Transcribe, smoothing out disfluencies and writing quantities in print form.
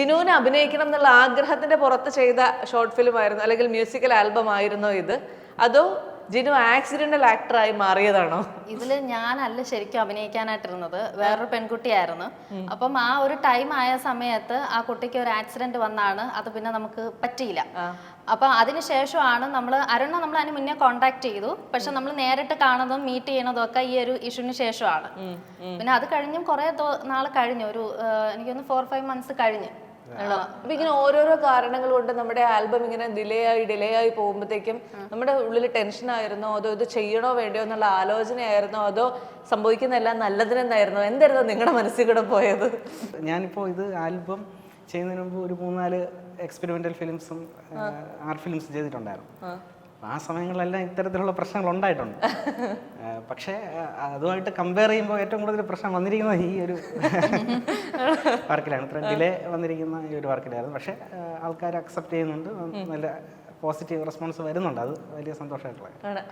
ജിനുവിന് അഭിനയിക്കണം എന്നുള്ള ആഗ്രഹത്തിന്റെ പുറത്ത് ചെയ്ത ഷോർട്ട് ഫിലിം ആയിരുന്നു അല്ലെങ്കിൽ മ്യൂസിക്കൽ ആൽബം ആയിരുന്നോ ഇത്, അതോ ജിനു ആക്സിഡന്റൽ ആക്ടറായി മാറിയതാണോ? ഇതില് ഞാനല്ല ശരിക്കും അഭിനയിക്കാനായിട്ടിരുന്നത്, വേറൊരു പെൺകുട്ടിയായിരുന്നു. അപ്പം ആ ഒരു ടൈം ആയ സമയത്ത് ആ കുട്ടിക്ക് ഒരു ആക്സിഡന്റ് വന്നാണ്, അത് പിന്നെ നമുക്ക് പറ്റിയില്ല. അപ്പൊ അതിനുശേഷമാണ് നമ്മൾ അതിന് മുന്നേ കോണ്ടാക്ട് ചെയ്തു. പക്ഷെ നമ്മൾ നേരിട്ട് കാണുന്നതും മീറ്റ് ചെയ്യണതും ഒക്കെ ഈ ഒരു ഇഷ്യൂവിന് ശേഷമാണ്. പിന്നെ അത് കഴിഞ്ഞും കുറെ നാൾ കഴിഞ്ഞു, ഒരു എനിക്കൊന്ന് 4-5 months കഴിഞ്ഞു. അപ്പൊ ഇങ്ങനെ ഓരോരോ കാരണങ്ങൾ കൊണ്ട് നമ്മുടെ ആൽബം ഇങ്ങനെ ഡിലേ ആയി പോകുമ്പോഴത്തേക്കും നമ്മുടെ ഉള്ളിൽ ടെൻഷൻ ആയിരുന്നോ, അതോ ഇത് ചെയ്യണോ വേണ്ടയോ എന്നുള്ള ആലോചനയായിരുന്നോ, അതോ സംഭവിക്കുന്നതെല്ലാം നല്ലതിനെന്നായിരുന്നോ? എന്തായിരുന്നു നിങ്ങളുടെ മനസ്സിൽ കൂടെ പോയത്? ഞാനിപ്പോൾ ഇത് ആൽബം ചെയ്യുന്നതിന് മുമ്പ് ഒരു 3-4 എക്സ്പെരിമെന്റൽ ഫിലിംസും ആർട്ട് ഫിലിംസും ചെയ്തിട്ടുണ്ടായിരുന്നു. ആ സമയങ്ങളിലെല്ലാം ഇത്തരത്തിലുള്ള പ്രശ്നങ്ങൾ ഉണ്ടായിട്ടുണ്ട്. പക്ഷേ അതുമായിട്ട് കമ്പയർ ചെയ്യുമ്പോൾ ഏറ്റവും കൂടുതൽ പ്രശ്നം വന്നിരിക്കുന്നത് ഈ ഒരു വർക്കിലാണ്. ഇത്ര ഡിലേ വന്നിരിക്കുന്ന ഈ ഒരു വർക്കിലായിരുന്നു. പക്ഷേ ആൾക്കാർ അക്സെപ്റ്റ് ചെയ്യുന്നുണ്ട്, നല്ല പോസിറ്റീവ് റെസ്പോൺസ് വരുന്നുണ്ട്. അത് വലിയ സന്തോഷമായിട്ടുള്ള